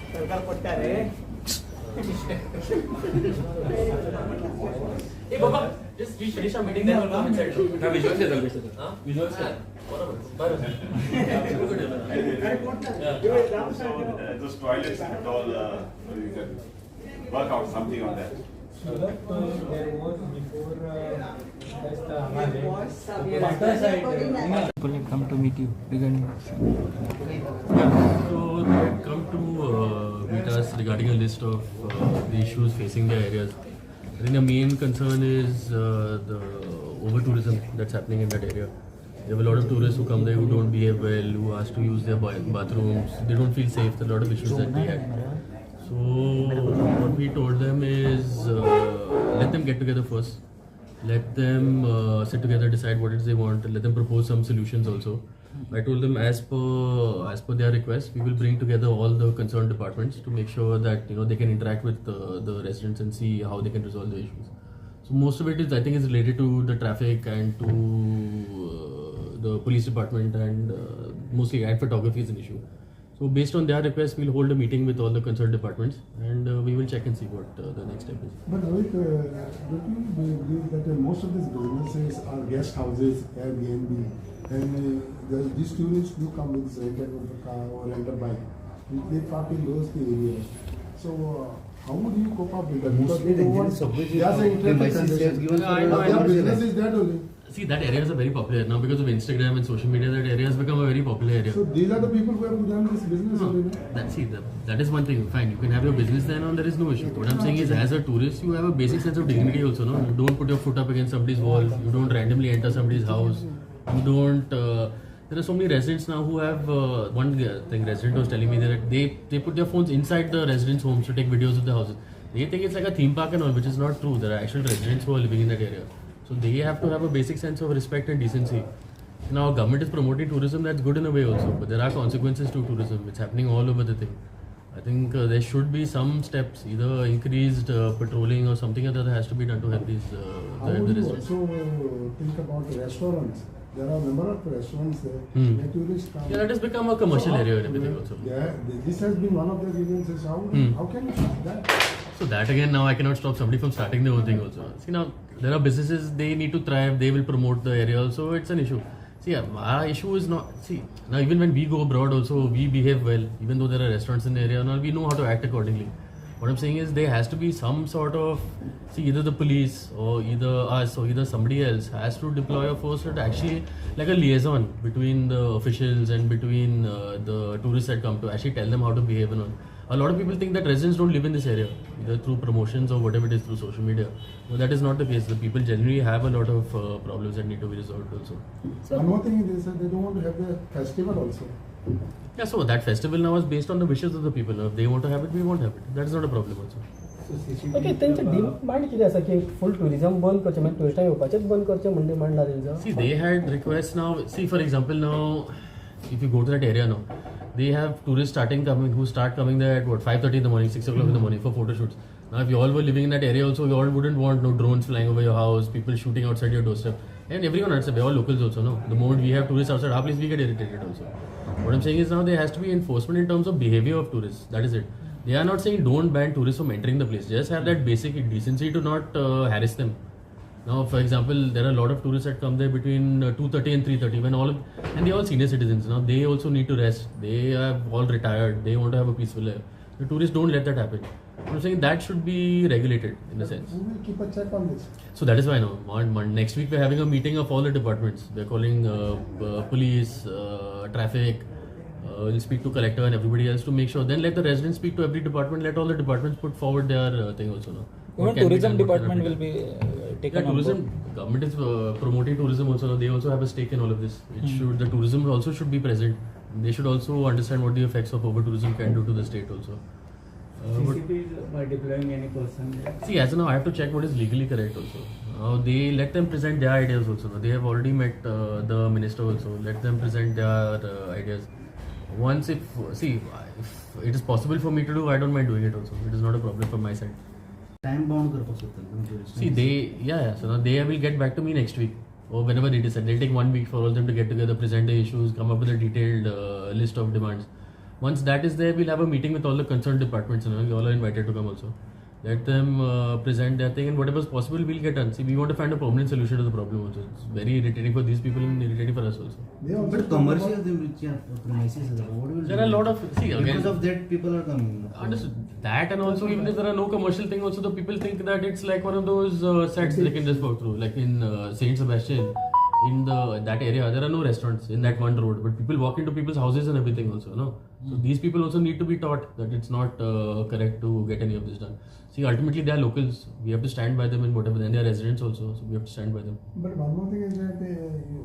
Hey Baba, just we finish our meeting then we'll come inside. Na visuals है Visuals है. बरोबर. Those toilets and all, you can work out something on that. So that there was before People have come to meet you regarding this. So they had come to meet us regarding a list of the issues facing the areas. I think the main concern is the over-tourism that's happening in that area. There are a lot of tourists who come there who don't behave well, who ask to use their bathrooms. They don't feel safe. There are a lot of issues that they had. So what we told them is let them get together first. Let them sit together, decide what it is they want, and let them propose some solutions also. I told them as per their request, we will bring together all the concerned departments to make sure that they can interact with the residents and see how they can resolve the issues. So most of it is, I think, is related to the traffic and to the police department and mostly ad photography is an issue. So based on their request, we'll hold a meeting with all the concerned departments and we will check and see what the next step is. But Rohit, don't you believe that most of these businesses are guest houses, Airbnb, and these tourists do come with rented car or rented bike. They park in those areas. So how would you cope up with that? Because they don't want. Business is that only. See, that areas are very popular now because of Instagram and social media. That area has become a very popular area. So these are the people who have done this business. That is one thing. Fine, you can have your business then on. There is no issue. What I'm saying is, as a tourist, you have a basic sense of dignity also. No, you don't put your foot up against somebody's wall. You don't randomly enter somebody's house. You don't. There are so many residents now who have one thing. Resident was telling me that they put their phones inside the residents' homes to take videos of the houses. They think it's like a theme park and all, which is not true. There are actual residents who are living in that area. So they have to have a basic sense of respect and decency. Now government is promoting tourism, that's good in a way also, but there are consequences to tourism. It's happening all over the thing. I think there should be some steps, either increased patrolling or something or other has to be done to help these the residents. Also think about restaurants. There are a number of restaurants there where tourists come. Yeah, that has become a commercial area and everything also. Yeah, this has been one of the grievances. How can you stop that? So that again, now I cannot stop somebody from starting the whole thing also. See, now there are businesses, they need to thrive, they will promote the area also, it's an issue. See, our issue is not, see, now even when we go abroad also, we behave well, even though there are restaurants in the area, now we know how to act accordingly. What I'm saying is there has to be some sort of, see, either the police or either us or either somebody else has to deploy a force to actually, like a liaison between the officials and between the tourists that come to actually tell them how to behave and all. A lot of people think that residents don't live in this area, either through promotions or whatever it is through social media. No, that is not the case. The people generally have a lot of problems that need to be resolved also. So one more thing is that they don't want to have the festival also. Yeah, so that festival now is based on the wishes of the people. Now, if they want to have it, we won't have it. That is not a problem also. Okay, त्यांचे demand किती आसा की full tourism बंद करचे म्हणजे टुरिस्टांक येवपाचेच बंद करचे म्हणजे डिमांड त्यांचा. See, they had requests now. See, for example, now if you go to that area now, they have tourists who start coming there at 5:30 in the morning, 6 o'clock in the morning for photo shoots. Now, if you all were living in that area also, you all wouldn't want no drones flying over your house, people shooting outside your doorstep, and everyone outside. We're all locals also, no. The moment we have tourists outside our place, we get irritated also. What I'm saying is now there has to be enforcement in terms of behavior of tourists. That is it. They are not saying don't ban tourists from entering the place. Just have that basic decency to not harass them. Now, for example, there are a lot of tourists that come there between 2:30 and 3:30 and they are all senior citizens. Now, they also need to rest. They are all retired. They want to have a peaceful life. The tourists don't let that happen. I'm saying that should be regulated in a sense. Who will keep a check on this? So that is why now, next week we're having a meeting of all the departments. We're calling police, traffic, we'll speak to collector and everybody else to make sure. Then let the residents speak to every department. Let all the departments put forward their thing also now. Even tourism department will be taken on tourism board. Government is promoting tourism also. They also have a stake in all of this. The tourism also should be present. They should also understand what the effects of over tourism can do to the state also. CCP is by deploying any person. See, as of now, I have to check what is legally correct also. They let them present their ideas also. They have already met the minister also. Let them present their ideas. Once if it is possible for me to do, I don't mind doing it also. It is not a problem from my side. Time bound करपाक शकता. See, so now they will get back to me next week or whenever they decide. They'll take 1 week for all of them to get together, present the issues, come up with a detailed list of demands. Once that is there, we'll have a meeting with all the concerned departments, and all are invited to come also. Let them present their thing, and whatever is possible, we'll get done. See, we want to find a permanent solution to the problem also. It's very irritating for these people and irritating for us also. They also But commercial premises, what will There are a lot of, see, again, because of that people are coming. understood that, and also even if there are no commercial thing, also the people think that it's like one of those sets they can just walk through. Like in Saint Sebastian, in that area, there are no restaurants in that one road, but people walk into people's houses and everything also, no? So these people also need to be taught that it's not correct to get any of this done. See, ultimately they are locals. We have to stand by them in whatever. Then they are residents also, so we have to stand by them. But one more thing is that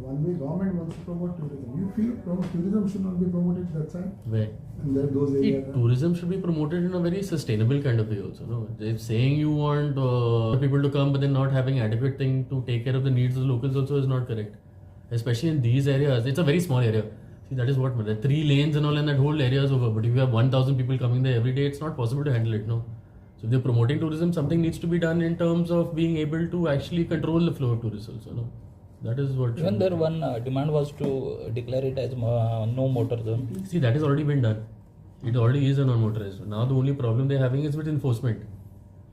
one way government wants to promote tourism. You feel tourism should not be promoted that side? Where? And those See, areas. tourism should be promoted in a very sustainable kind of way also. No, if saying you want people to come but then not having adequate thing to take care of the needs of the locals also is not correct. Especially in these areas, it's a very small area. See, that is what matters. 3 lanes and all, and that whole area is over. But if you have 1,000 people coming there every day, it's not possible to handle it. No. So if they're promoting tourism, something needs to be done in terms of being able to actually control the flow of tourists also. No. That is what. Even there one demand was to declare it as no motor zone. See, that has already been done. It already is a non-motorized zone. Now the only problem they're having is with enforcement.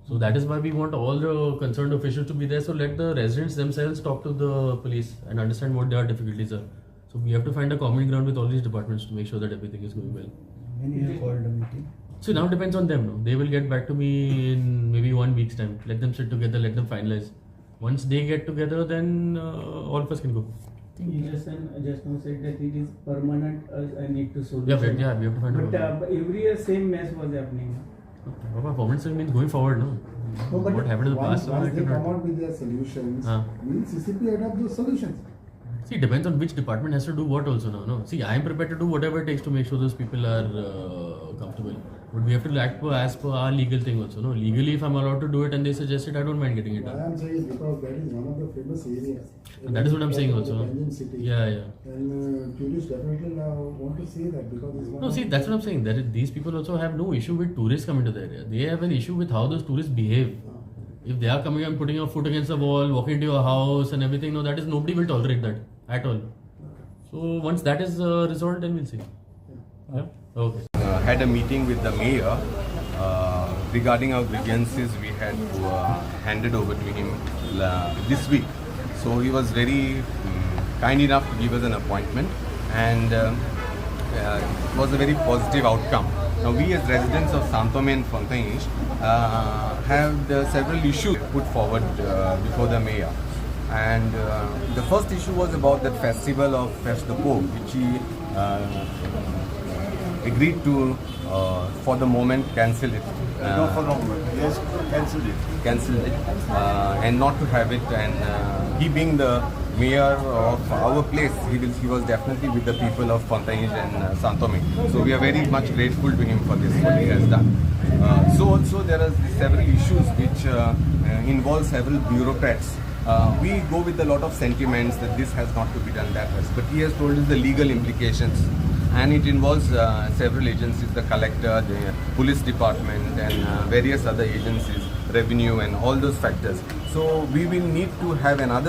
So that is why we want all the concerned officials to be there. So let the residents themselves talk to the police and understand what their difficulties are. So we have to find a common ground with all these departments to make sure that everything is going well. When you have called a meeting? So now it depends on them. No? They will get back to me in maybe 1 week's time. Let them sit together, let them finalize. Once they get together, then all of us can go. You just now said that it is permanent. I need to solve. Yeah, we have to find But out. every year same mess was happening. Performance means going forward, no? No, but What happened in the once, past? once they I come cannot- out with their solutions, Ah. will CCP adopt those solutions? See, it depends on which department has to do what also now. No, see, I am prepared to do whatever it takes to make sure those people are comfortable. But we have to act as per our legal thing also. No, legally, if I'm allowed to do it and they suggest it, I don't mind getting it Why done. I'm saying is because that is one of the famous areas. And that is what I'm saying also. No? Indian city. Yeah. And tourists definitely now want to see that because it's one No, of see, that's what I'm saying. These people also have no issue with tourists coming to the area. They have an issue with how those tourists behave. If they are coming and putting a foot against the wall, walking into your house and everything, no, that is nobody will tolerate that at all. So once that is resolved, then we'll see. Yeah. Okay. Had a meeting with the mayor regarding our grievances we had handed over to him this week. So he was very kind enough to give us an appointment, and it was a very positive outcome. Now we as residents of Fontainhas and Fontainhas have several issues put forward before the mayor. And the first issue was about that festival of Fest the Pope, which he agreed to, for the moment, cancel it. No, for the moment. Yes, cancelled it. Cancelled it, and not to have it. And he being the mayor of our place, he was definitely with the people of Fontainhas and Santomé. So we are very much grateful to him for this, what he has done. So also there are several issues which involve several bureaucrats. We go with a lot of sentiments that this has not to be done, that has. But he has told us the legal implications, and it involves several agencies, the collector, the police department, and various other agencies, revenue, and all those factors. So we will need to have another